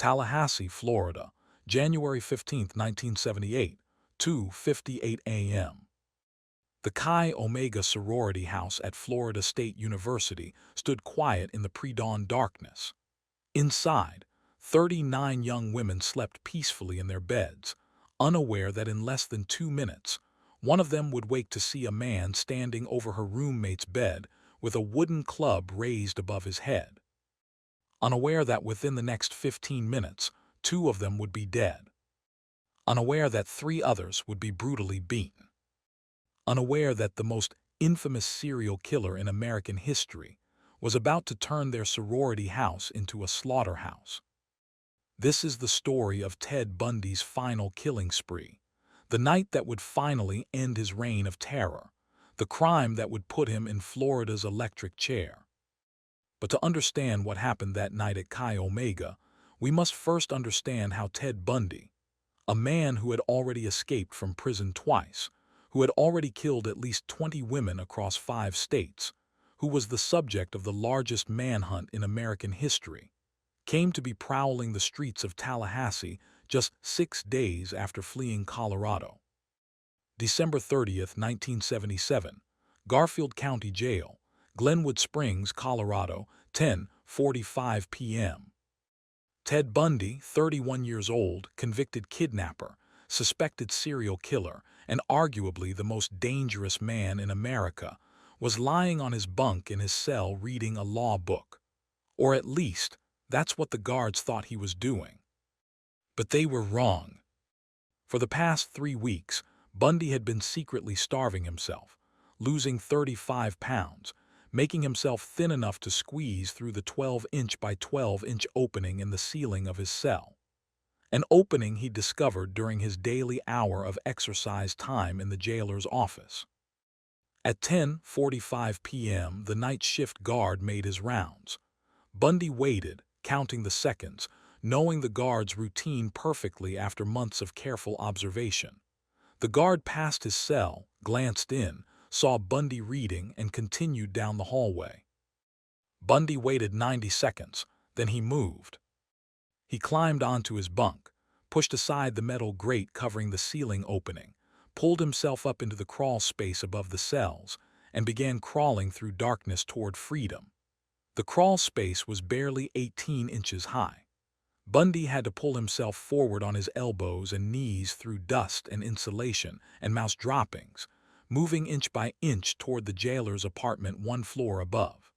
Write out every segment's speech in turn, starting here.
Tallahassee, Florida, January 15, 1978, 2:58 a.m. The Chi Omega sorority house at Florida State University stood quiet in the pre-dawn darkness. Inside, 39 young women slept peacefully in their beds, unaware that in less than 2 minutes, one of them would wake to see a man standing over her roommate's bed with a wooden club raised above his head. Unaware that within the next 15 minutes, 2 of them would be dead. Unaware that 3 others would be brutally beaten. Unaware that the most infamous serial killer in American history was about to turn their sorority house into a slaughterhouse. This is the story of Ted Bundy's final killing spree, the night that would finally end his reign of terror, the crime that would put him in Florida's electric chair. But to understand what happened that night at Chi Omega, we must first understand how Ted Bundy, a man who had already escaped from prison twice, who had already killed at least 20 women across 5 states, who was the subject of the largest manhunt in American history, came to be prowling the streets of Tallahassee just 6 days after fleeing Colorado. December 30th, 1977, Garfield County Jail, Glenwood Springs, Colorado, 10:45 p.m. Ted Bundy, 31 years old, convicted kidnapper, suspected serial killer, and arguably the most dangerous man in America, was lying on his bunk in his cell reading a law book. Or at least, that's what the guards thought he was doing. But they were wrong. For the past 3 weeks, Bundy had been secretly starving himself, losing 35 pounds, making himself thin enough to squeeze through the 12-inch by 12-inch opening in the ceiling of his cell. An opening he discovered during his daily hour of exercise time in the jailer's office. At 10:45 p.m., the night shift guard made his rounds. Bundy waited, counting the seconds, knowing the guard's routine perfectly after months of careful observation. The guard passed his cell, glanced in, saw Bundy reading, and continued down the hallway. Bundy waited 90 seconds, then he moved. He climbed onto his bunk, pushed aside the metal grate covering the ceiling opening, pulled himself up into the crawl space above the cells, and began crawling through darkness toward freedom. The crawl space was barely 18 inches high. Bundy had to pull himself forward on his elbows and knees through dust and insulation and mouse droppings, moving inch by inch toward the jailer's apartment 1 floor above.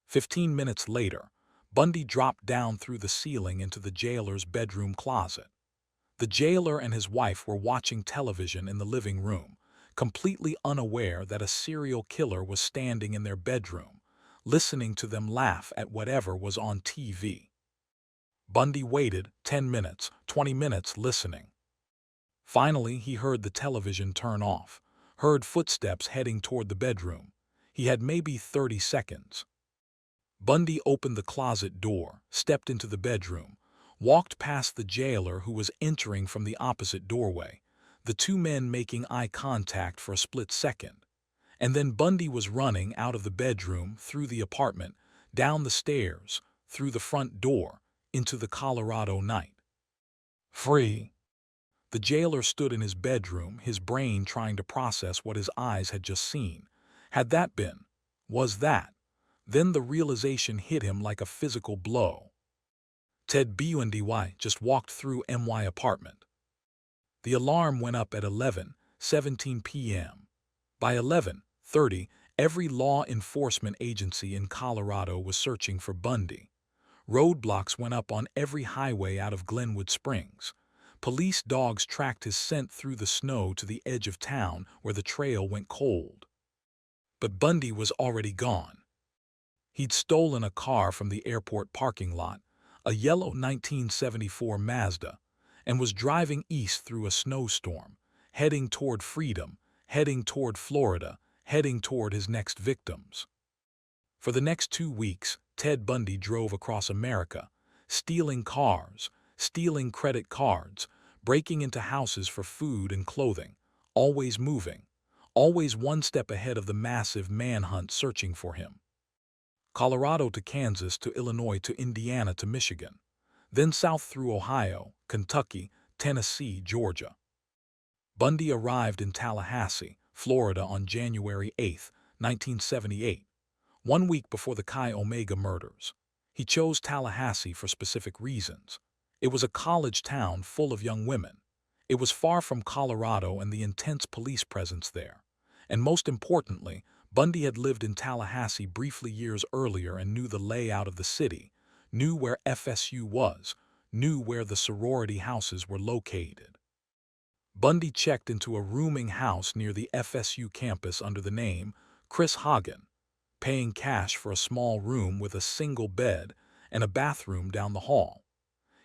15 minutes later, Bundy dropped down through the ceiling into the jailer's bedroom closet. The jailer and his wife were watching television in the living room, completely unaware that a serial killer was standing in their bedroom, listening to them laugh at whatever was on TV. Bundy waited 10 minutes, 20 minutes listening. Finally, he heard the television turn off, heard footsteps heading toward the bedroom. He had maybe 30 seconds. Bundy opened the closet door, stepped into the bedroom, walked past the jailer who was entering from the opposite doorway, the 2 men making eye contact for a split second. And then Bundy was running out of the bedroom, through the apartment, down the stairs, through the front door, into the Colorado night. Free. The jailer stood in his bedroom, his brain trying to process what his eyes had just seen. Had that been? Was that? Then the realization hit him like a physical blow. Ted Bundy just walked through my apartment. The alarm went up at 11:17 p.m. By 11:30, every law enforcement agency in Colorado was searching for Bundy. Roadblocks went up on every highway out of Glenwood Springs. Police dogs tracked his scent through the snow to the edge of town where the trail went cold. But Bundy was already gone. He'd stolen a car from the airport parking lot, a yellow 1974 Mazda, and was driving east through a snowstorm, heading toward freedom, heading toward Florida, heading toward his next victims. For the next 2 weeks, Ted Bundy drove across America, stealing cars, stealing credit cards, breaking into houses for food and clothing, always moving, always one step ahead of the massive manhunt searching for him. Colorado to Kansas to Illinois to Indiana to Michigan. then south through Ohio, Kentucky, Tennessee, Georgia. Bundy arrived in Tallahassee, Florida on January 8, 1978, 1 week before the Chi Omega murders. He chose Tallahassee for specific reasons. It was a college town full of young women. It was far from Colorado and the intense police presence there. And most importantly, Bundy had lived in Tallahassee briefly years earlier and knew the layout of the city, knew where FSU was, knew where the sorority houses were located. Bundy checked into a rooming house near the FSU campus under the name Chris Hagen, paying cash for a small room with a single bed and a bathroom down the hall.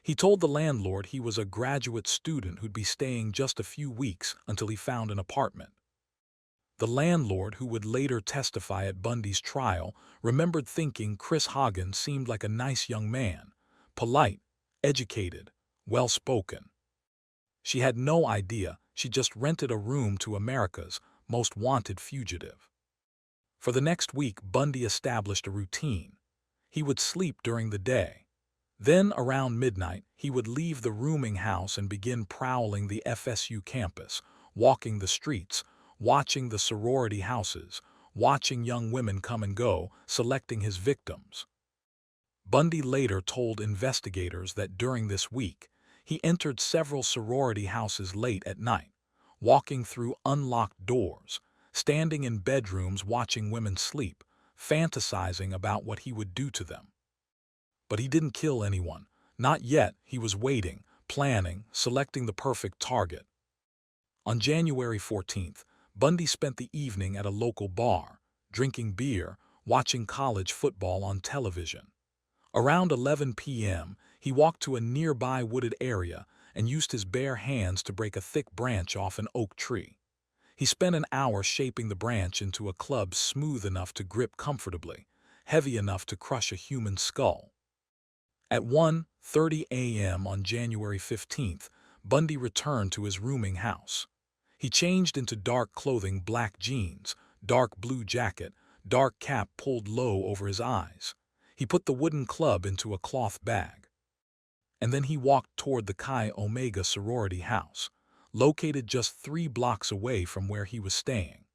He told the landlord he was a graduate student who'd be staying just a few weeks until he found an apartment. The landlord, who would later testify at Bundy's trial, remembered thinking Chris Hagen seemed like a nice young man, polite, educated, well-spoken. She had no idea she just rented a room to America's most wanted fugitive. For the next week, Bundy established a routine. He would sleep during the day. Then, around midnight, he would leave the rooming house and begin prowling the FSU campus, walking the streets, watching the sorority houses, watching young women come and go, selecting his victims. Bundy later told investigators that during this week, he entered several sorority houses late at night, walking through unlocked doors, standing in bedrooms watching women sleep, fantasizing about what he would do to them. But he didn't kill anyone. Not yet. He was waiting, planning, selecting the perfect target. On January 14th, Bundy spent the evening at a local bar, drinking beer, watching college football on television. Around 11 p.m., he walked to a nearby wooded area and used his bare hands to break a thick branch off an oak tree. He spent an hour shaping the branch into a club smooth enough to grip comfortably, heavy enough to crush a human skull. At 1:30 a.m. on January 15th, Bundy returned to his rooming house. He changed into dark clothing, black jeans, dark blue jacket, dark cap pulled low over his eyes. He put the wooden club into a cloth bag. And then he walked toward the Chi Omega sorority house, located just 3 blocks away from where he was staying.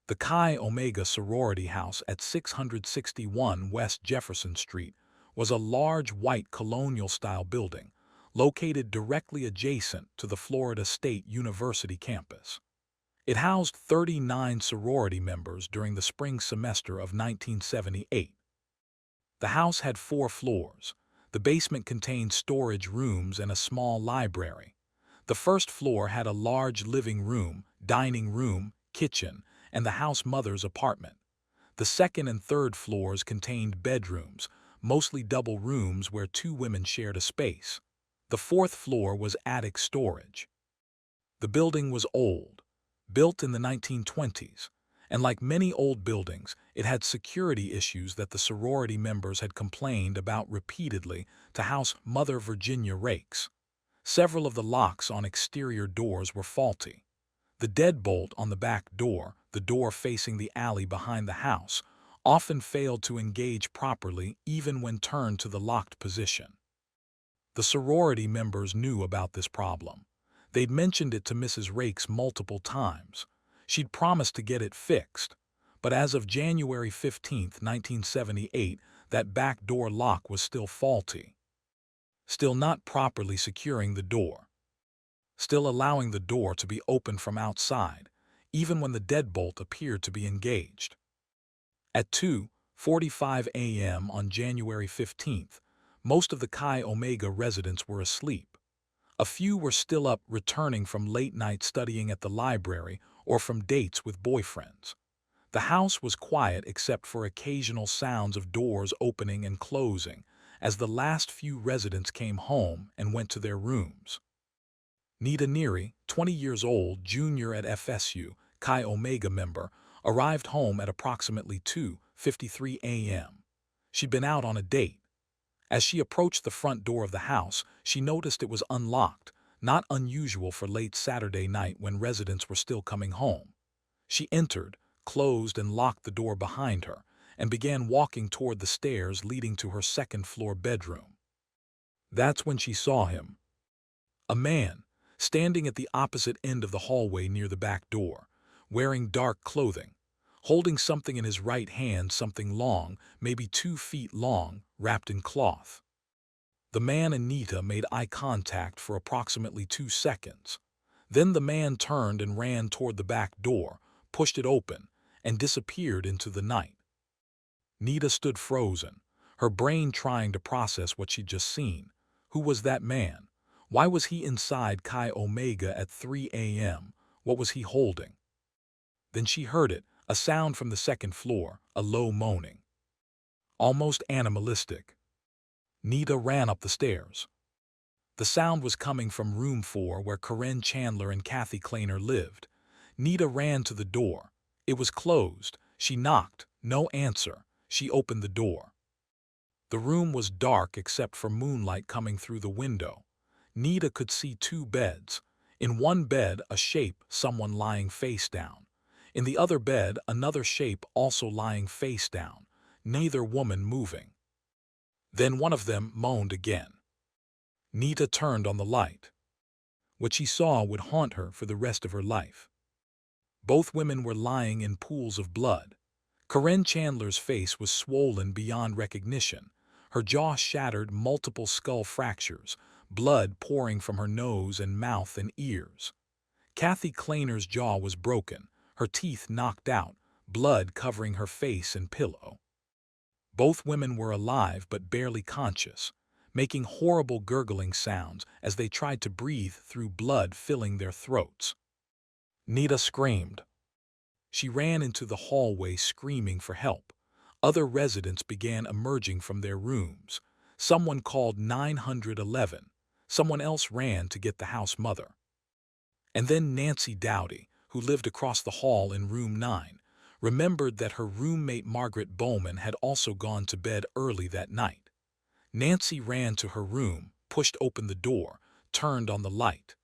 The Chi Omega sorority house at 661 West Jefferson Street was a large white colonial-style building located directly adjacent to the Florida State University campus. It housed 39 sorority members during the spring semester of 1978. The house had 4 floors. The basement contained storage rooms and a small library. The first floor had a large living room, dining room, kitchen, and the house mother's apartment. The second and third floors contained bedrooms, mostly double rooms where 2 women shared a space. The fourth floor was attic storage. The building was old, built in the 1920s, and like many old buildings, it had security issues that the sorority members had complained about repeatedly to House Mother Virginia Rakes. Several of the locks on exterior doors were faulty. The deadbolt on the back door, the door facing the alley behind the house, often failed to engage properly even when turned to the locked position. The sorority members knew about this problem. They'd mentioned it to Mrs. Rakes multiple times. She'd promised to get it fixed. But as of January 15, 1978, that back door lock was still faulty. Still not properly securing the door. Still allowing the door to be opened from outside, even when the deadbolt appeared to be engaged. At 2:45 a.m. on January 15th, most of the Chi Omega residents were asleep. A few were still up, returning from late-night studying at the library or from dates with boyfriends. The house was quiet except for occasional sounds of doors opening and closing as the last few residents came home and went to their rooms. Nita Neary, 20 years old, junior at FSU, Chi Omega member, arrived home at approximately 2:53 a.m. She'd been out on a date. As she approached the front door of the house, she noticed it was unlocked, not unusual for late Saturday night when residents were still coming home. She entered, closed and locked the door behind her, and began walking toward the stairs leading to her second-floor bedroom. That's when she saw him. A man, standing at the opposite end of the hallway near the back door, wearing dark clothing, holding something in his right hand, something long, maybe 2 feet long, wrapped in cloth. The man and Nita made eye contact for approximately 2 seconds. Then the man turned and ran toward the back door, pushed it open, and disappeared into the night. Nita stood frozen, her brain trying to process what she'd just seen. Who was that man? Why was he inside Chi Omega at 3 a.m.? What was he holding? Then she heard it, a sound from the second floor, a low moaning. Almost animalistic. Nita ran up the stairs. The sound was coming from room 4 where Karen Chandler and Kathy Kleiner lived. Nita ran to the door. It was closed. She knocked. No answer. She opened the door. The room was dark except for moonlight coming through the window. Nita could see 2 beds. In one bed, a shape, someone lying face down. In the other bed, another shape also lying face down, neither woman moving. Then one of them moaned again. Nita turned on the light. What she saw would haunt her for the rest of her life. Both women were lying in pools of blood. Karen Chandler's face was swollen beyond recognition, her jaw shattered, multiple skull fractures, blood pouring from her nose and mouth and ears. Kathy Kleiner's jaw was broken, her teeth knocked out, blood covering her face and pillow. Both women were alive but barely conscious, making horrible gurgling sounds as they tried to breathe through blood filling their throats. Nita screamed. She ran into the hallway screaming for help. Other residents began emerging from their rooms. Someone called 911. Someone else ran to get the house mother. And then Nancy Dowdy, who lived across the hall in room 9, remembered that her roommate Margaret Bowman had also gone to bed early that night. Nancy ran to her room, pushed open the door, turned on the light.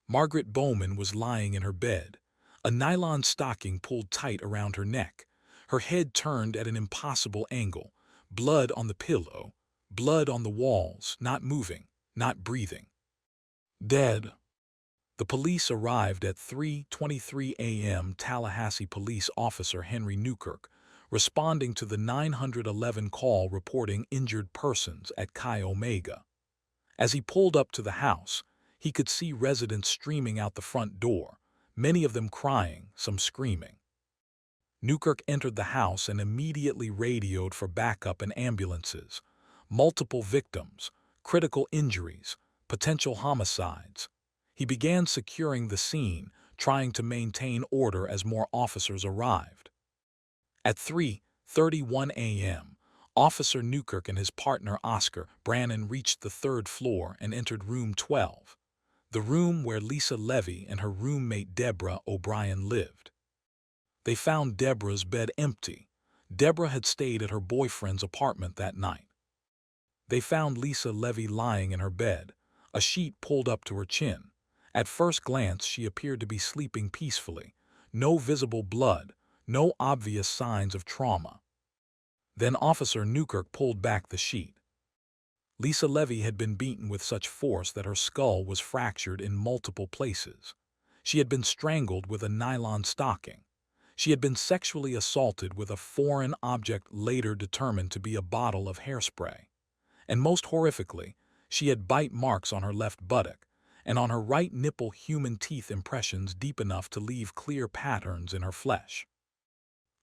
Margaret Bowman was lying in her bed, a nylon stocking pulled tight around her neck, her head turned at an impossible angle, blood on the pillow, blood on the walls, not moving, not breathing. Dead. The police arrived at 3:23 a.m. Tallahassee police officer Henry Newkirk, responding to the 911 call reporting injured persons at Chi Omega. As he pulled up to the house, he could see residents streaming out the front door, many of them crying, some screaming. Newkirk entered the house and immediately radioed for backup and ambulances. Multiple victims, critical injuries, potential homicides. He began securing the scene, trying to maintain order as more officers arrived. At 3:31 a.m., Officer Newkirk and his partner Oscar Brannon reached the 3rd floor and entered room 12, the room where Lisa Levy and her roommate Deborah O'Brien lived. They found Deborah's bed empty. Deborah had stayed at her boyfriend's apartment that night. They found Lisa Levy lying in her bed, a sheet pulled up to her chin. At first glance, she appeared to be sleeping peacefully. No visible blood, no obvious signs of trauma. Then Officer Newkirk pulled back the sheet. Lisa Levy had been beaten with such force that her skull was fractured in multiple places. She had been strangled with a nylon stocking. She had been sexually assaulted with a foreign object later determined to be a bottle of hairspray. And most horrifically, she had bite marks on her left buttock, and on her right nipple human teeth impressions deep enough to leave clear patterns in her flesh.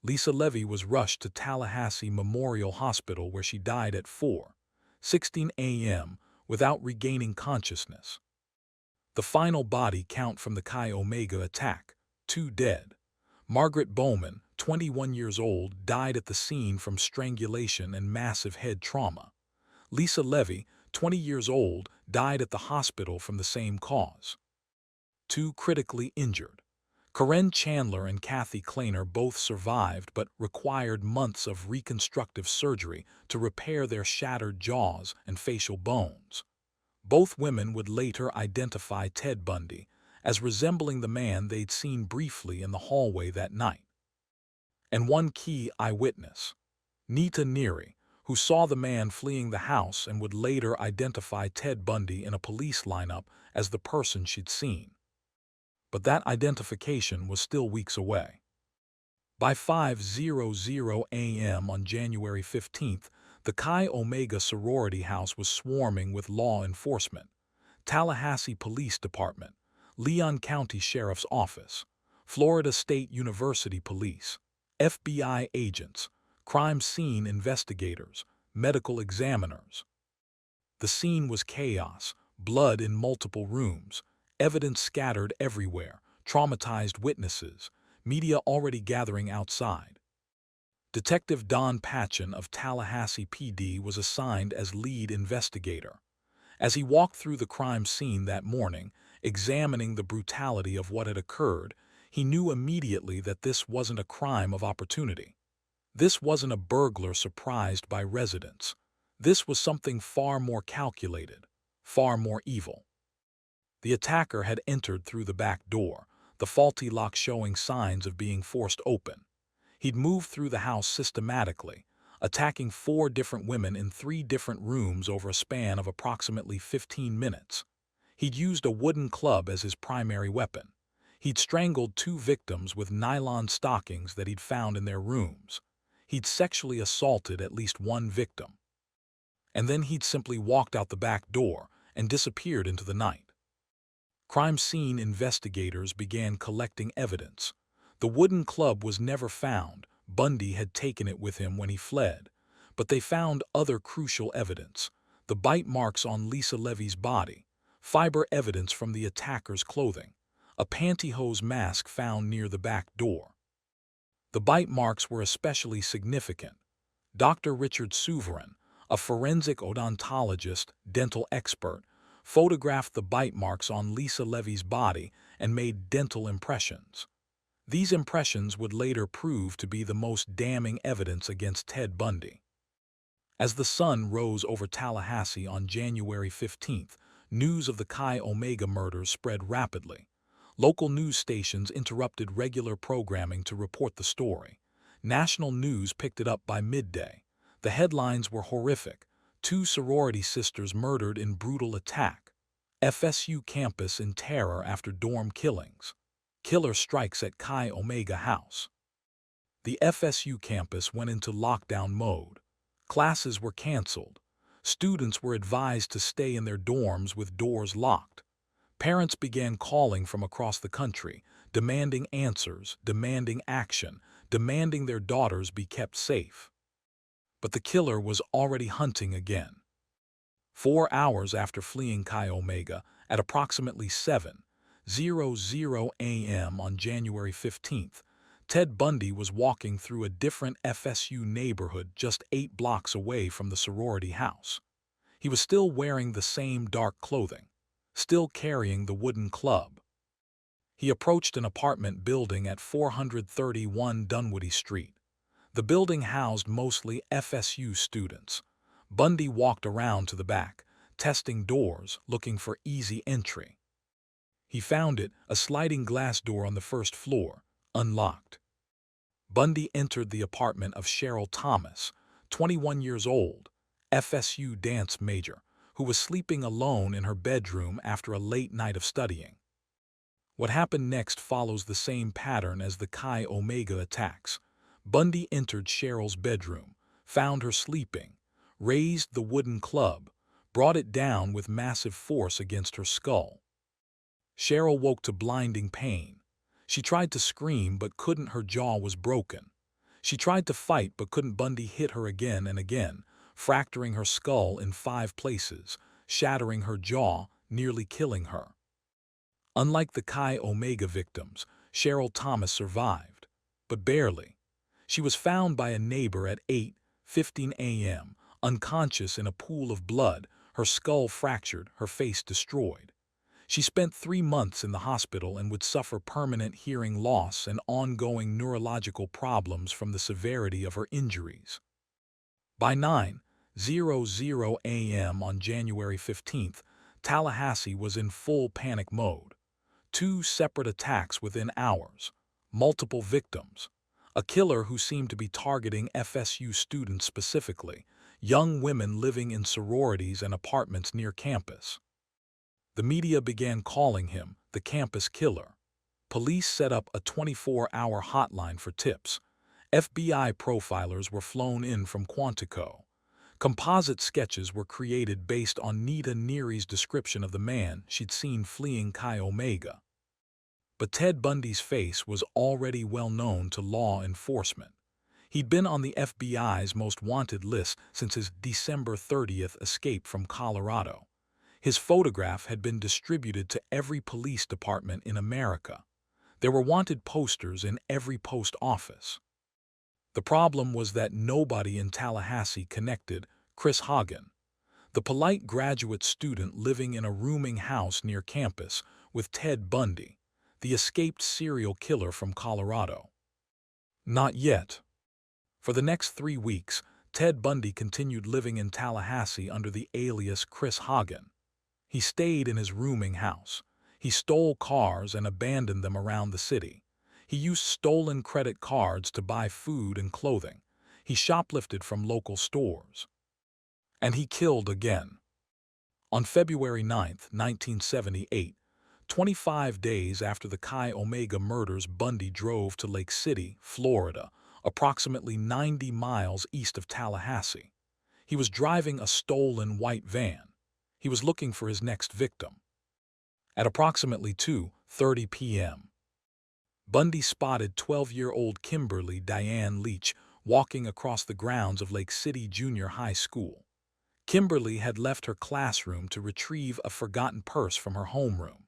Lisa Levy was rushed to Tallahassee Memorial Hospital where she died at 4:16 a.m. without regaining consciousness. The final body count from the Chi Omega attack, 2 dead. Margaret Bowman, 21 years old, died at the scene from strangulation and massive head trauma. Lisa Levy, 20 years old, died at the hospital from the same cause. 2 critically injured. Karen Chandler and Kathy Kleiner both survived but required months of reconstructive surgery to repair their shattered jaws and facial bones. Both women would later identify Ted Bundy as resembling the man they'd seen briefly in the hallway that night. And one key eyewitness, Nita Neary, who saw the man fleeing the house and would later identify Ted Bundy in a police lineup as the person she'd seen. But that identification was still weeks away. By 5:00 a.m. on January 15th, the Chi Omega sorority house was swarming with law enforcement. Tallahassee Police Department, Leon County Sheriff's Office, Florida State University Police, FBI agents, crime scene investigators, medical examiners. The scene was chaos, blood in multiple rooms, evidence scattered everywhere, traumatized witnesses, media already gathering outside. Detective Don Patchen of Tallahassee PD was assigned as lead investigator. As he walked through the crime scene that morning, examining the brutality of what had occurred, he knew immediately that this wasn't a crime of opportunity. This wasn't a burglar surprised by residents. This was something far more calculated, far more evil. The attacker had entered through the back door, the faulty lock showing signs of being forced open. He'd moved through the house systematically, attacking 4 different women in 3 different rooms over a span of approximately 15 minutes. He'd used a wooden club as his primary weapon. He'd strangled 2 victims with nylon stockings that he'd found in their rooms. He'd sexually assaulted at least 1 victim. And then he'd simply walked out the back door and disappeared into the night. Crime scene investigators began collecting evidence. The wooden club was never found. Bundy had taken it with him when he fled. But they found other crucial evidence: the bite marks on Lisa Levy's body, fiber evidence from the attacker's clothing, a pantyhose mask found near the back door. The bite marks were especially significant. Dr. Richard Souverin, a forensic odontologist, dental expert, photographed the bite marks on Lisa Levy's body and made dental impressions. These impressions would later prove to be the most damning evidence against Ted Bundy. As the sun rose over Tallahassee on January 15th, news of the Chi Omega murders spread rapidly. Local news stations interrupted regular programming to report the story. National news picked it up by midday. The headlines were horrific: 2 sorority sisters murdered in brutal attack. FSU campus in terror after dorm killings. Killer strikes at Chi Omega house. The FSU campus went into lockdown mode. Classes were canceled. Students were advised to stay in their dorms with doors locked. Parents began calling from across the country, demanding answers, demanding action, demanding their daughters be kept safe. But the killer was already hunting again. 4 hours after fleeing Chi Omega, at approximately 7:00 a.m. on January 15th, Ted Bundy was walking through a different FSU neighborhood just 8 blocks away from the sorority house. He was still wearing the same dark clothing, still carrying the wooden club. He approached an apartment building at 431 Dunwoody Street. The building housed mostly FSU students. Bundy walked around to the back, testing doors, looking for easy entry. He found it, a sliding glass door on the first floor, unlocked. Bundy entered the apartment of Cheryl Thomas, 21 years old, FSU dance major, who was sleeping alone in her bedroom after a late night of studying. What happened next follows the same pattern as the Chi Omega attacks. Bundy entered Cheryl's bedroom, found her sleeping, raised the wooden club, brought it down with massive force against her skull. Cheryl woke to blinding pain. She tried to scream but couldn't, her jaw was broken. She tried to fight but couldn't. Bundy hit her again and again, fracturing her skull in 5 places, shattering her jaw, nearly killing her. Unlike the Chi Omega victims, Cheryl Thomas survived, but barely. She was found by a neighbor at 8:15 a.m., unconscious in a pool of blood, her skull fractured, her face destroyed. She spent 3 months in the hospital and would suffer permanent hearing loss and ongoing neurological problems from the severity of her injuries. By 9:00 a.m. on January 15th, Tallahassee was in full panic mode. 2 separate attacks within hours, multiple victims, a killer who seemed to be targeting FSU students specifically, young women living in sororities and apartments near campus. The media began calling him the campus killer. Police set up a 24-hour hotline for tips. FBI profilers were flown in from Quantico. Composite sketches were created based on Nita Neary's description of the man she'd seen fleeing Chi Omega. But Ted Bundy's face was already well known to law enforcement. He'd been on the FBI's most wanted list since his December 30th escape from Colorado. His photograph had been distributed to every police department in America. There were wanted posters in every post office. The problem was that nobody in Tallahassee connected Chris Hagen, the polite graduate student living in a rooming house near campus, with Ted Bundy, the escaped serial killer from Colorado. Not yet. For the next 3 weeks, Ted Bundy continued living in Tallahassee under the alias Chris Hagen. He stayed in his rooming house. He stole cars and abandoned them around the city. He used stolen credit cards to buy food and clothing. He shoplifted from local stores. And he killed again. On February 9, 1978, 25 days after the Chi Omega murders, Bundy drove to Lake City, Florida, approximately 90 miles east of Tallahassee. He was driving a stolen white van. He was looking for his next victim. At approximately 2:30 p.m., Bundy spotted 12-year-old Kimberly Diane Leach walking across the grounds of Lake City Junior High School. Kimberly had left her classroom to retrieve a forgotten purse from her homeroom.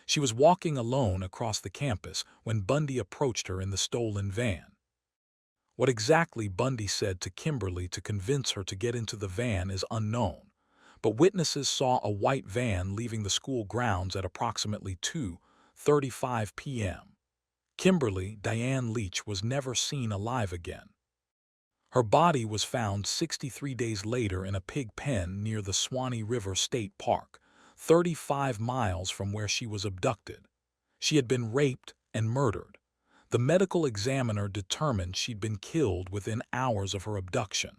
She was walking alone across the campus when Bundy approached her in the stolen van. What exactly Bundy said to Kimberly to convince her to get into the van is unknown, but witnesses saw a white van leaving the school grounds at approximately 2:35 p.m. Kimberly Diane Leach was never seen alive again. Her body was found 63 days later in a pig pen near the Swanee River State Park, 35 miles from where she was abducted. She had been raped and murdered. The medical examiner determined she'd been killed within hours of her abduction.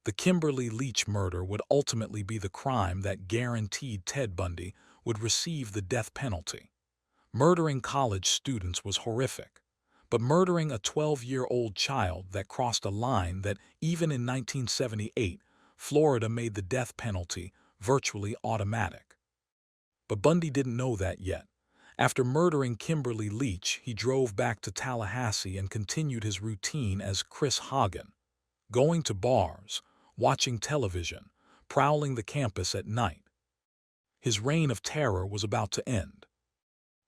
The Kimberly Leach murder would ultimately be the crime that guaranteed Ted Bundy would receive the death penalty. Murdering college students was horrific, but murdering a 12-year-old child that crossed a line that, even in 1978, Florida made the death penalty virtually automatic. But Bundy didn't know that yet. After murdering Kimberly Leach, he drove back to Tallahassee and continued his routine as Chris Hagen, going to bars, watching television, prowling the campus at night. His reign of terror was about to end.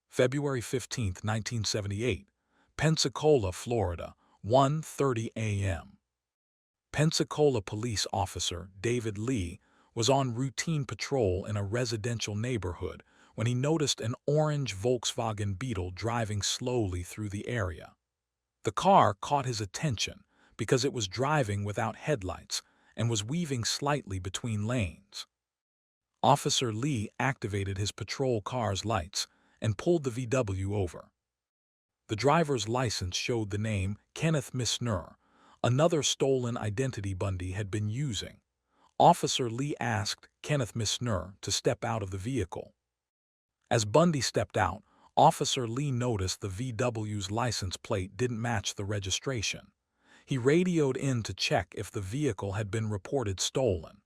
February 15, 1978, Pensacola, Florida, 1:30 a.m. Pensacola police officer David Lee was on routine patrol in a residential neighborhood when he noticed an orange Volkswagen Beetle driving slowly through the area. The car caught his attention because it was driving without headlights and was weaving slightly between lanes. Officer Lee activated his patrol car's lights and pulled the VW over. The driver's license showed the name Kenneth Missner, another stolen identity Bundy had been using. Officer Lee asked Kenneth Missner to step out of the vehicle. As Bundy stepped out, Officer Lee noticed the VW's license plate didn't match the registration. He radioed in to check if the vehicle had been reported stolen.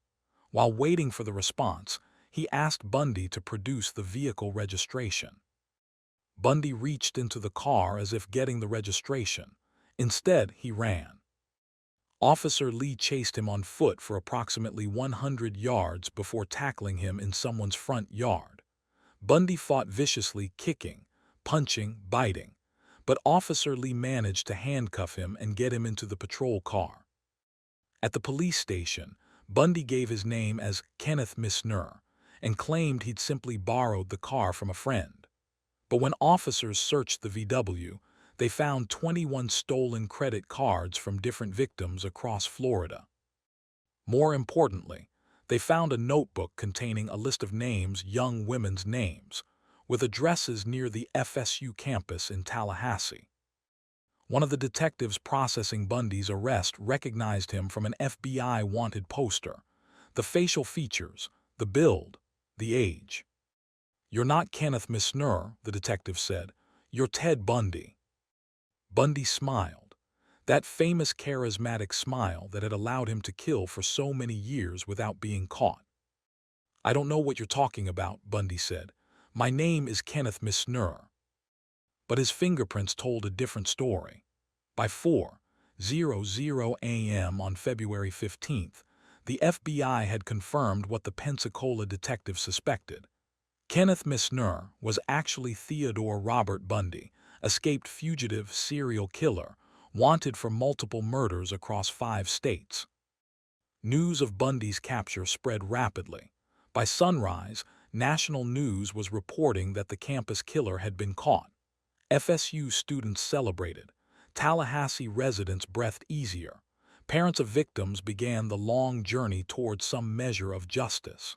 While waiting for the response, he asked Bundy to produce the vehicle registration. Bundy reached into the car as if getting the registration. Instead, he ran. Officer Lee chased him on foot for approximately 100 yards before tackling him in someone's front yard. Bundy fought viciously, kicking, punching, biting, but Officer Lee managed to handcuff him and get him into the patrol car. At the police station, Bundy gave his name as Kenneth Missner and claimed he'd simply borrowed the car from a friend. But when officers searched the VW, they found 21 stolen credit cards from different victims across Florida. More importantly, they found a notebook containing a list of names, young women's names, with addresses near the FSU campus in Tallahassee. One of the detectives processing Bundy's arrest recognized him from an FBI wanted poster. The facial features, the build, the age. "You're not Kenneth Misner," the detective said. "You're Ted Bundy." Bundy smiled. That famous charismatic smile that had allowed him to kill for so many years without being caught. "I don't know what you're talking about," Bundy said. "My name is Kenneth Misner." But his fingerprints told a different story. By 4:00 a.m. on February 15th, the FBI had confirmed what the Pensacola detective suspected. Kenneth Misner was actually Theodore Robert Bundy, escaped fugitive serial killer, wanted for multiple murders across 5 states. News of Bundy's capture spread rapidly. By sunrise, national news was reporting that the campus killer had been caught. FSU students celebrated. Tallahassee residents breathed easier. Parents of victims began the long journey towards some measure of justice.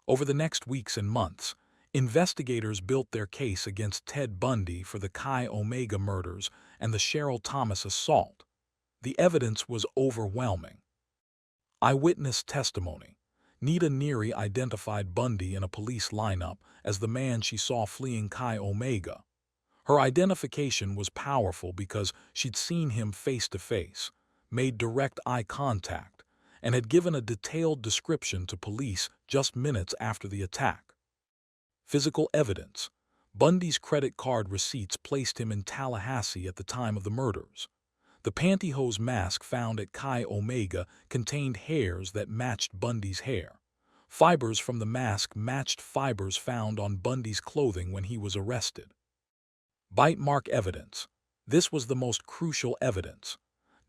Over the next weeks and months, investigators built their case against Ted Bundy for the Chi Omega murders and the Cheryl Thomas assault. The evidence was overwhelming. Eyewitness testimony. Nita Neary identified Bundy in a police lineup as the man she saw fleeing Chi Omega. Her identification was powerful because she'd seen him face to face, made direct eye contact, and had given a detailed description to police just minutes after the attack. Physical evidence. Bundy's credit card receipts placed him in Tallahassee at the time of the murders. The pantyhose mask found at Chi Omega contained hairs that matched Bundy's hair. Fibers from the mask matched fibers found on Bundy's clothing when he was arrested. Bite mark evidence. This was the most crucial evidence.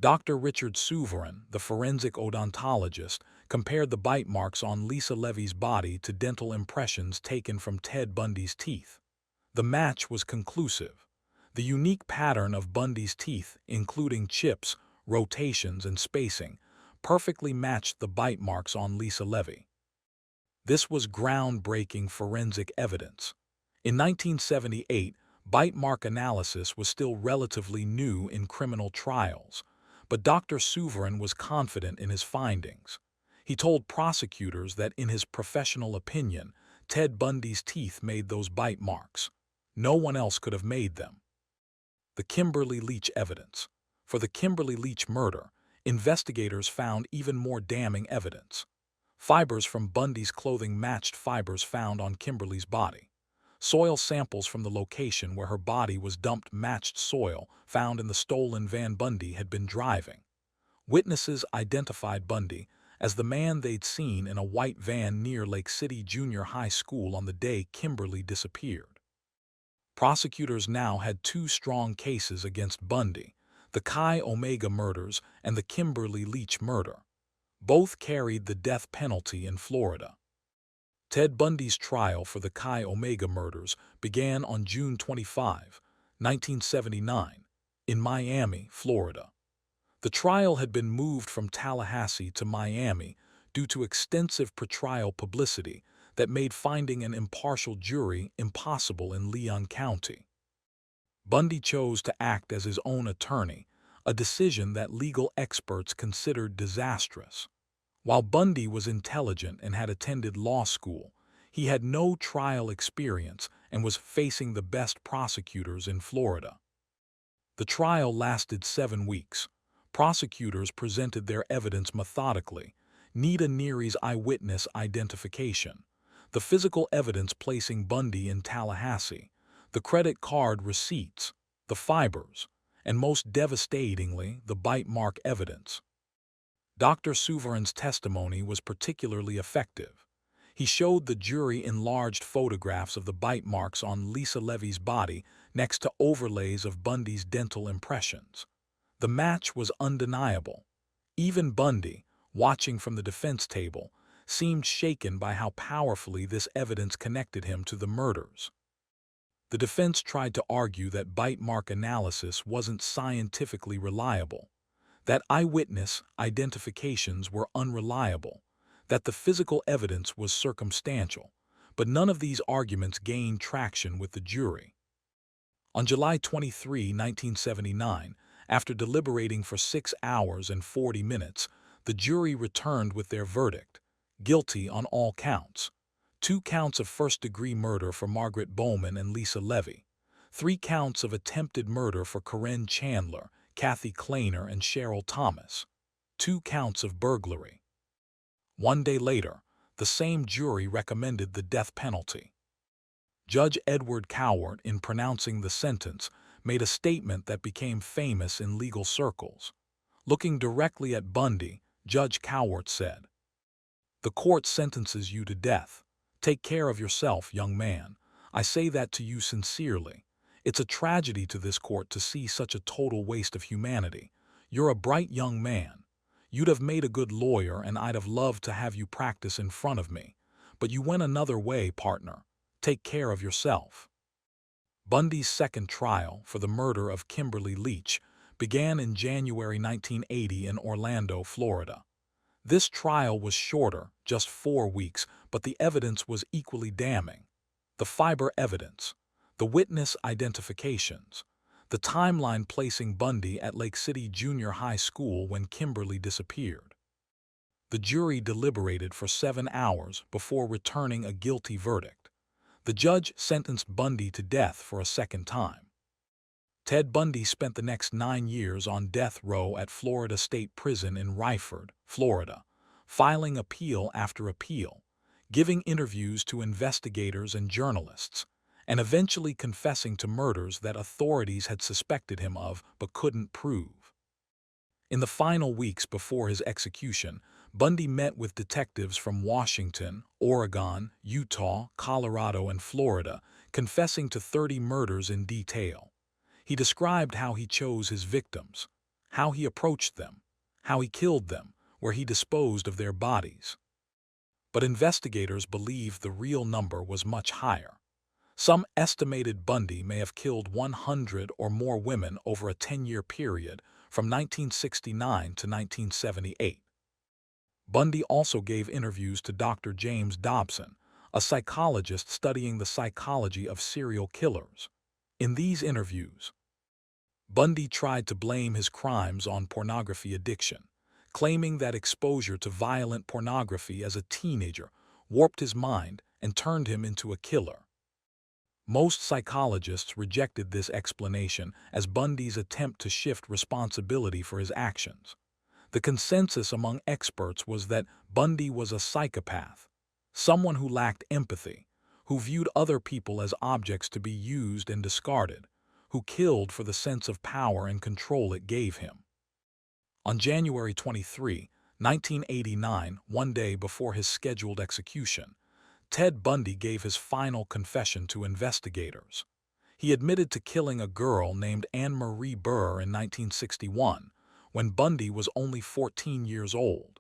Dr. Richard Souverin, the forensic odontologist, compared the bite marks on Lisa Levy's body to dental impressions taken from Ted Bundy's teeth. The match was conclusive. The unique pattern of Bundy's teeth, including chips, rotations, and spacing, perfectly matched the bite marks on Lisa Levy. This was groundbreaking forensic evidence. In 1978, bite mark analysis was still relatively new in criminal trials, but Dr. Souverin was confident in his findings. He told prosecutors that in his professional opinion, Ted Bundy's teeth made those bite marks. No one else could have made them. The Kimberly Leach evidence. For the Kimberly Leach murder, investigators found even more damning evidence. Fibers from Bundy's clothing matched fibers found on Kimberly's body. Soil samples from the location where her body was dumped matched soil found in the stolen van Bundy had been driving. Witnesses identified Bundy as the man they'd seen in a white van near Lake City Junior High School on the day Kimberly disappeared. Prosecutors now had 2 strong cases against Bundy, the Chi Omega murders and the Kimberly Leach murder. Both carried the death penalty in Florida. Ted Bundy's trial for the Chi Omega murders began on June 25, 1979, in Miami, Florida. The trial had been moved from Tallahassee to Miami due to extensive pretrial publicity that made finding an impartial jury impossible in Leon County. Bundy chose to act as his own attorney, a decision that legal experts considered disastrous. While Bundy was intelligent and had attended law school, he had no trial experience and was facing the best prosecutors in Florida. The trial lasted 7 weeks. Prosecutors presented their evidence methodically. Nita Neary's eyewitness identification, the physical evidence placing Bundy in Tallahassee, the credit card receipts, the fibers, and most devastatingly, the bite mark evidence. Dr. Souverin's testimony was particularly effective. He showed the jury enlarged photographs of the bite marks on Lisa Levy's body next to overlays of Bundy's dental impressions. The match was undeniable. Even Bundy, watching from the defense table, seemed shaken by how powerfully this evidence connected him to the murders. The defense tried to argue that bite mark analysis wasn't scientifically reliable, that eyewitness identifications were unreliable, that the physical evidence was circumstantial, but none of these arguments gained traction with the jury. On July 23, 1979, after deliberating for 6 hours and 40 minutes, the jury returned with their verdict: guilty on all counts. 2 counts of first-degree murder for Margaret Bowman and Lisa Levy. 3 counts of attempted murder for Corinne Chandler, Kathy Kleiner, and Cheryl Thomas. 2 counts of burglary. 1 day later, the same jury recommended the death penalty. Judge Edward Cowart, in pronouncing the sentence, made a statement that became famous in legal circles. Looking directly at Bundy, Judge Cowart said, "The court sentences you to death. Take care of yourself, young man. I say that to you sincerely. It's a tragedy to this court to see such a total waste of humanity. You're a bright young man. You'd have made a good lawyer, and I'd have loved to have you practice in front of me. But you went another way, partner. Take care of yourself." Bundy's second trial for the murder of Kimberly Leach began in January 1980 in Orlando, Florida. This trial was shorter, just 4 weeks, but the evidence was equally damning. The fiber evidence, the witness identifications, the timeline placing Bundy at Lake City Junior High School when Kimberly disappeared. The jury deliberated for 7 hours before returning a guilty verdict. The judge sentenced Bundy to death for a second time. Ted Bundy spent the next 9 years on death row at Florida State Prison in Ryford, Florida, filing appeal after appeal, giving interviews to investigators and journalists, and eventually confessing to murders that authorities had suspected him of but couldn't prove. In the final weeks before his execution, Bundy met with detectives from Washington, Oregon, Utah, Colorado, and Florida, confessing to 30 murders in detail. He described how he chose his victims, how he approached them, how he killed them, where he disposed of their bodies. But investigators believed the real number was much higher. Some estimated Bundy may have killed 100 or more women over a 10-year period from 1969 to 1978. Bundy also gave interviews to Dr. James Dobson, a psychologist studying the psychology of serial killers. In these interviews, Bundy tried to blame his crimes on pornography addiction, claiming that exposure to violent pornography as a teenager warped his mind and turned him into a killer. Most psychologists rejected this explanation as Bundy's attempt to shift responsibility for his actions. The consensus among experts was that Bundy was a psychopath, someone who lacked empathy, who viewed other people as objects to be used and discarded, who killed for the sense of power and control it gave him. On January 23, 1989, 1 day before his scheduled execution, Ted Bundy gave his final confession to investigators. He admitted to killing a girl named Anne Marie Burr in 1961, when Bundy was only 14 years old.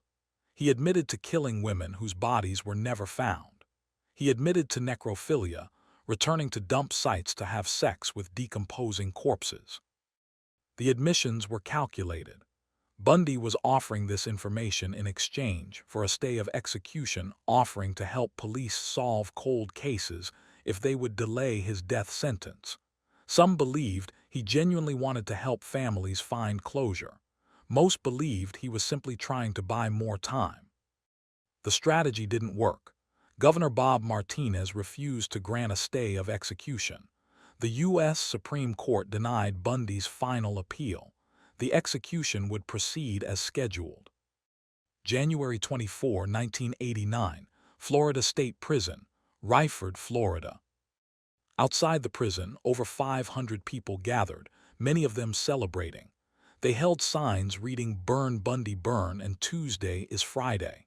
He admitted to killing women whose bodies were never found. He admitted to necrophilia, returning to dump sites to have sex with decomposing corpses. The admissions were calculated. Bundy was offering this information in exchange for a stay of execution, offering to help police solve cold cases if they would delay his death sentence. Some believed he genuinely wanted to help families find closure. Most believed he was simply trying to buy more time. The strategy didn't work. Governor Bob Martinez refused to grant a stay of execution. The U.S. Supreme Court denied Bundy's final appeal. The execution would proceed as scheduled. January 24, 1989, Florida State Prison, Ryford, Florida. Outside the prison, over 500 people gathered, many of them celebrating. They held signs reading "Burn Bundy Burn" and "Tuesday is Friday."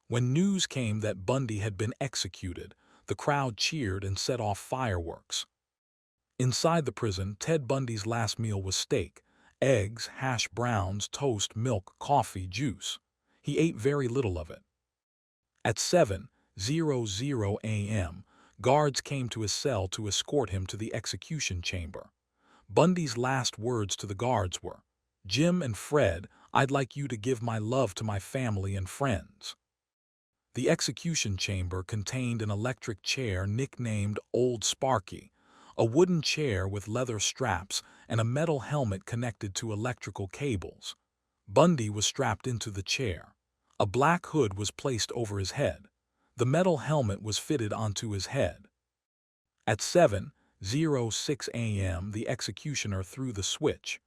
When news came that Bundy had been executed, the crowd cheered and set off fireworks. Inside the prison, Ted Bundy's last meal was steak, eggs, hash browns, toast, milk, coffee, juice. He ate very little of it. At 7:00 a.m., guards came to his cell to escort him to the execution chamber. Bundy's last words to the guards were, "Jim and Fred, I'd like you to give my love to my family and friends." The execution chamber contained an electric chair nicknamed Old Sparky, a wooden chair with leather straps and a metal helmet connected to electrical cables. Bundy was strapped into the chair. A black hood was placed over his head. The metal helmet was fitted onto his head. At 7:06 a.m., the executioner threw the switch.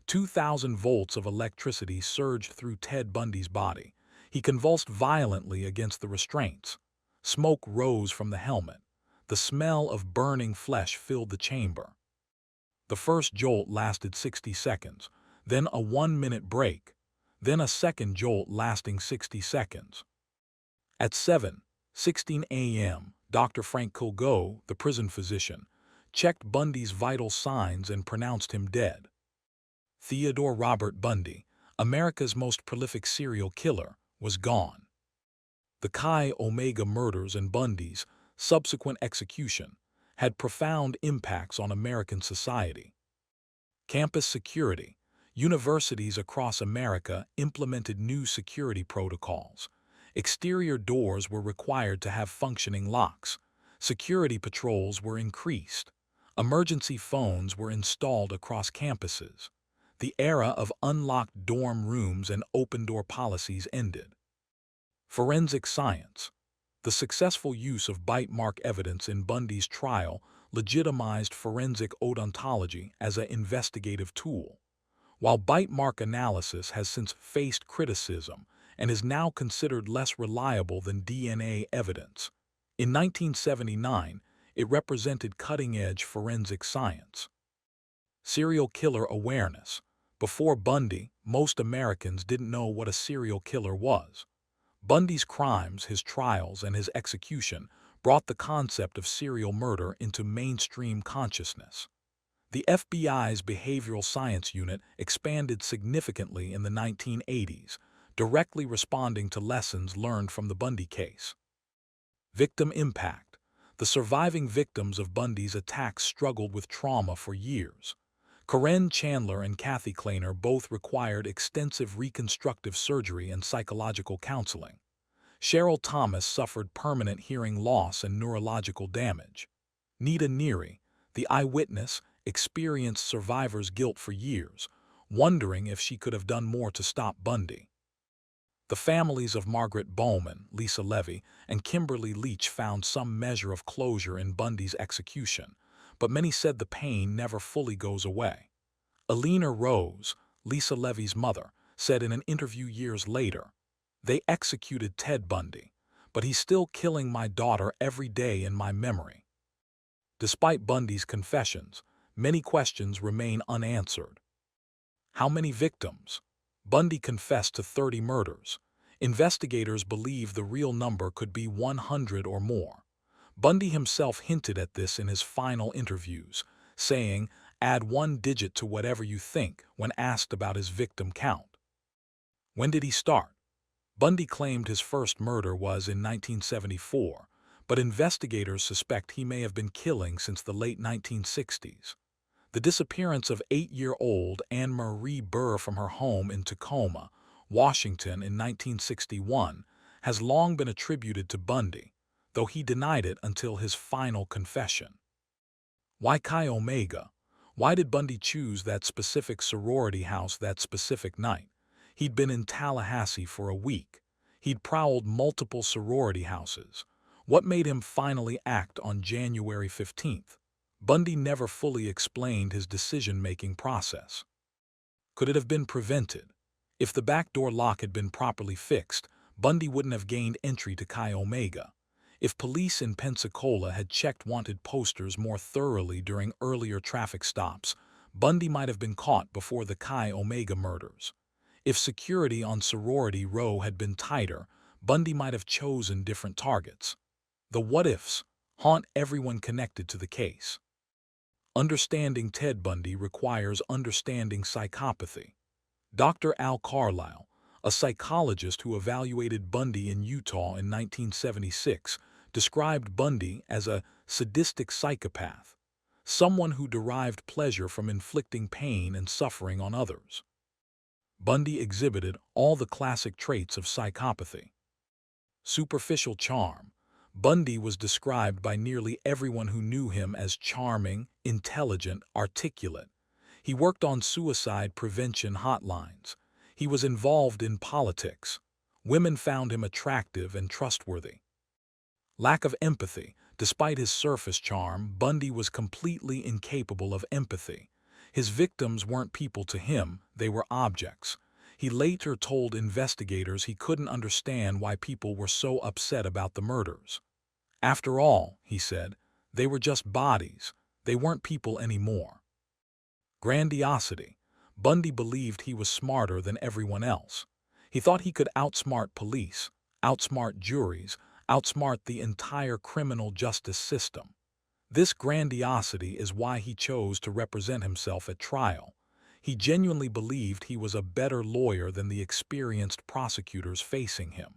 2,000 volts of electricity surged through Ted Bundy's body. He convulsed violently against the restraints. Smoke rose from the helmet. The smell of burning flesh filled the chamber. The first jolt lasted 60 seconds, then a 1-minute break, then a second jolt lasting 60 seconds. At 7:16 a.m., Dr. Frank Kilgo, the prison physician, checked Bundy's vital signs and pronounced him dead. Theodore Robert Bundy, America's most prolific serial killer, was gone. The Chi Omega murders and Bundy's subsequent execution had profound impacts on American society. Campus security. Universities across America implemented new security protocols. Exterior doors were required to have functioning locks. Security patrols were increased. Emergency phones were installed across campuses. The era of unlocked dorm rooms and open-door policies ended. Forensic science. The successful use of bite mark evidence in Bundy's trial legitimized forensic odontology as an investigative tool. While bite mark analysis has since faced criticism and is now considered less reliable than DNA evidence, in 1979 it represented cutting-edge forensic science. Serial killer awareness. Before Bundy, most Americans didn't know what a serial killer was. Bundy's crimes, his trials, and his execution brought the concept of serial murder into mainstream consciousness. The FBI's Behavioral Science Unit expanded significantly in the 1980s, directly responding to lessons learned from the Bundy case. Victim impact. The surviving victims of Bundy's attacks struggled with trauma for years. Corinne Chandler and Kathy Kleiner both required extensive reconstructive surgery and psychological counseling. Cheryl Thomas suffered permanent hearing loss and neurological damage. Nita Neary, the eyewitness, experienced survivor's guilt for years, wondering if she could have done more to stop Bundy. The families of Margaret Bowman, Lisa Levy, and Kimberly Leach found some measure of closure in Bundy's execution, but many said the pain never fully goes away. Alina Rose, Lisa Levy's mother, said in an interview years later, "They executed Ted Bundy, but he's still killing my daughter every day in my memory." Despite Bundy's confessions, many questions remain unanswered. How many victims? Bundy confessed to 30 murders. Investigators believe the real number could be 100 or more. Bundy himself hinted at this in his final interviews, saying, "Add one digit to whatever you think," when asked about his victim count. When did he start? Bundy claimed his first murder was in 1974, but investigators suspect he may have been killing since the late 1960s. The disappearance of 8-year-old Anne Marie Burr from her home in Tacoma, Washington in 1961 has long been attributed to Bundy, though he denied it until his final confession. Why Chi Omega? Why did Bundy choose that specific sorority house that specific night? He'd been in Tallahassee for a week. He'd prowled multiple sorority houses. What made him finally act on January 15th? Bundy never fully explained his decision-making process. Could it have been prevented? If the backdoor lock had been properly fixed, Bundy wouldn't have gained entry to Chi Omega. If police in Pensacola had checked wanted posters more thoroughly during earlier traffic stops, Bundy might have been caught before the Chi Omega murders. If security on Sorority Row had been tighter, Bundy might have chosen different targets. The what-ifs haunt everyone connected to the case. Understanding Ted Bundy requires understanding psychopathy. Dr. Al Carlisle, a psychologist who evaluated Bundy in Utah in 1976, described Bundy as a sadistic psychopath, someone who derived pleasure from inflicting pain and suffering on others. Bundy exhibited all the classic traits of psychopathy. Superficial charm. Bundy was described by nearly everyone who knew him as charming, intelligent, articulate. He worked on suicide prevention hotlines. He was involved in politics. Women found him attractive and trustworthy. Lack of empathy. Despite his surface charm, Bundy was completely incapable of empathy. His victims weren't people to him, they were objects. He later told investigators he couldn't understand why people were so upset about the murders. After all, he said, they were just bodies. They weren't people anymore. Grandiosity. Bundy believed he was smarter than everyone else. He thought he could outsmart police, outsmart juries, outsmart the entire criminal justice system. This grandiosity is why he chose to represent himself at trial. He genuinely believed he was a better lawyer than the experienced prosecutors facing him.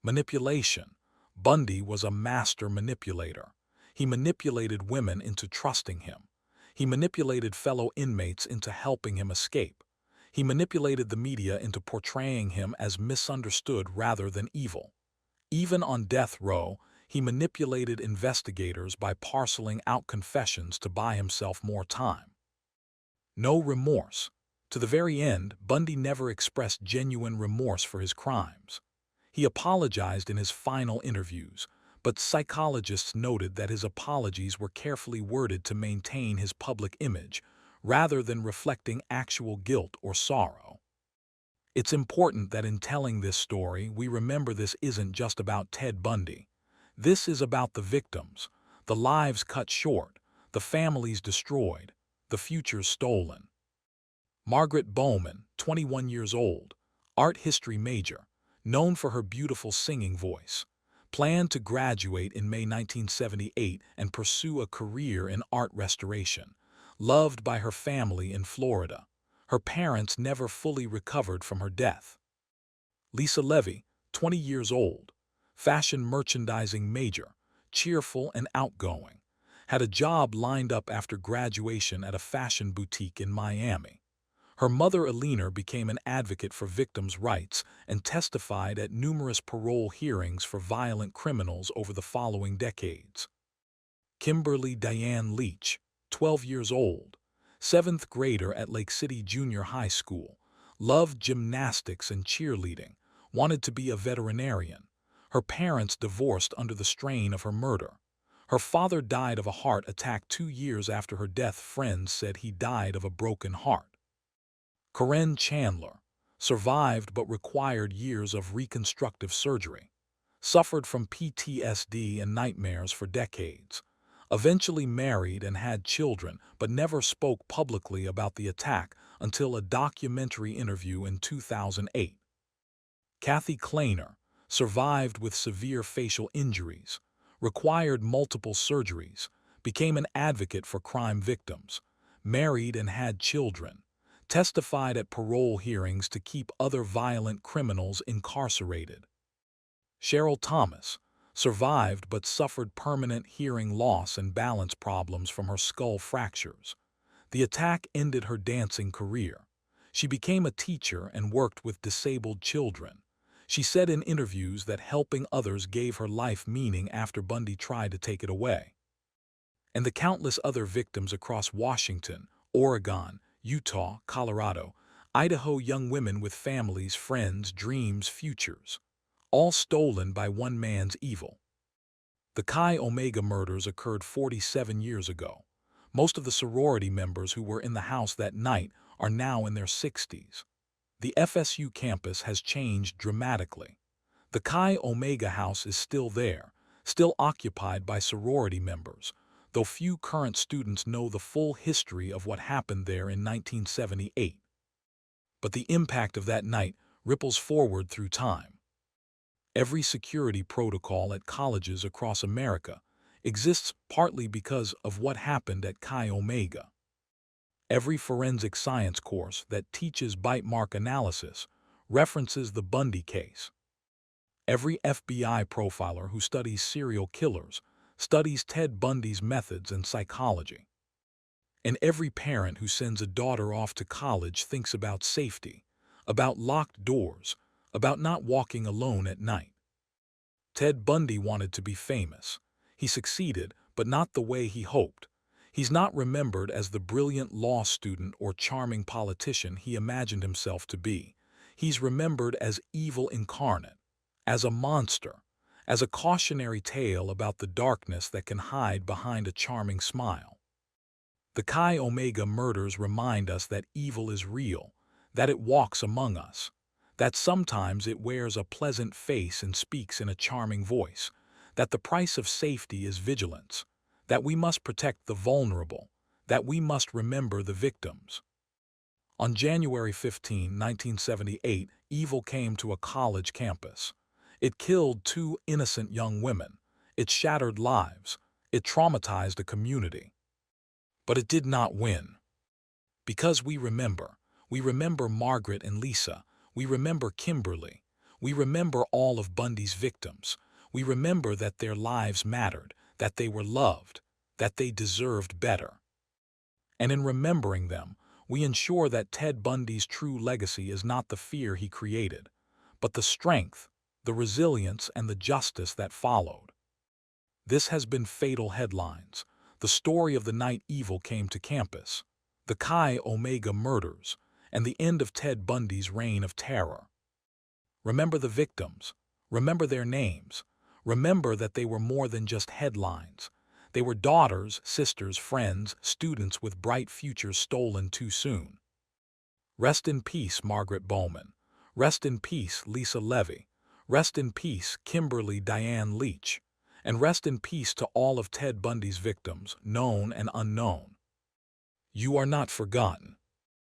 Manipulation. Bundy was a master manipulator. He manipulated women into trusting him. He manipulated fellow inmates into helping him escape. He manipulated the media into portraying him as misunderstood rather than evil. Even on death row, he manipulated investigators by parceling out confessions to buy himself more time. No remorse. To the very end, Bundy never expressed genuine remorse for his crimes. He apologized in his final interviews, but psychologists noted that his apologies were carefully worded to maintain his public image, rather than reflecting actual guilt or sorrow. It's important that in telling this story, we remember this isn't just about Ted Bundy. This is about the victims, the lives cut short, the families destroyed, the futures stolen. Margaret Bowman, 21 years old, art history major, known for her beautiful singing voice, planned to graduate in May 1978 and pursue a career in art restoration. Loved by her family in Florida, her parents never fully recovered from her death. Lisa Levy, 20 years old, fashion merchandising major, cheerful and outgoing, had a job lined up after graduation at a fashion boutique in Miami. Her mother Alina became an advocate for victims' rights and testified at numerous parole hearings for violent criminals over the following decades. Kimberly Diane Leach, 12 years old, 7th grader at Lake City Junior High School, loved gymnastics and cheerleading, wanted to be a veterinarian. Her parents divorced under the strain of her murder. Her father died of a heart attack 2 years after her death. Friends said he died of a broken heart. Corinne Chandler survived but required years of reconstructive surgery. Suffered from PTSD and nightmares for decades. Eventually married and had children, but never spoke publicly about the attack until a documentary interview in 2008. Kathy Kleiner survived with severe facial injuries, required multiple surgeries, became an advocate for crime victims, married and had children, testified at parole hearings to keep other violent criminals incarcerated. Cheryl Thomas survived but suffered permanent hearing loss and balance problems from her skull fractures. The attack ended her dancing career. She became a teacher and worked with disabled children. She said in interviews that helping others gave her life meaning after Bundy tried to take it away. And the countless other victims across Washington, Oregon, Utah, Colorado, Idaho, young women with families, friends, dreams, futures, all stolen by one man's evil. The Chi Omega murders occurred 47 years ago. Most of the sorority members who were in the house that night are now in their 60s. The FSU campus has changed dramatically. The Chi Omega house is still there, still occupied by sorority members, though few current students know the full history of what happened there in 1978. But the impact of that night ripples forward through time. Every security protocol at colleges across America exists partly because of what happened at Chi Omega. Every forensic science course that teaches bite mark analysis references the Bundy case. Every FBI profiler who studies serial killers studies Ted Bundy's methods and psychology. And every parent who sends a daughter off to college thinks about safety, about locked doors, about not walking alone at night. Ted Bundy wanted to be famous. He succeeded, but not the way he hoped. He's not remembered as the brilliant law student or charming politician he imagined himself to be. He's remembered as evil incarnate, as a monster, as a cautionary tale about the darkness that can hide behind a charming smile. The Chi Omega murders remind us that evil is real, that it walks among us, that sometimes it wears a pleasant face and speaks in a charming voice, that the price of safety is vigilance, that we must protect the vulnerable, that we must remember the victims. On January 15, 1978, evil came to a college campus. It killed two innocent young women. It shattered lives. It traumatized a community. But it did not win. Because we remember Margaret and Lisa, we remember Kimberly, we remember all of Bundy's victims, we remember that their lives mattered, that they were loved, that they deserved better. And in remembering them, we ensure that Ted Bundy's true legacy is not the fear he created, but the strength, the resilience, and the justice that followed. This has been Fatal Headlines, the story of the night evil came to campus, the Chi Omega murders, and the end of Ted Bundy's reign of terror. Remember the victims. Remember their names. Remember that they were more than just headlines. They were daughters, sisters, friends, students with bright futures stolen too soon. Rest in peace, Margaret Bowman. Rest in peace, Lisa Levy. Rest in peace, Kimberly Diane Leach. And rest in peace to all of Ted Bundy's victims, known and unknown. You are not forgotten.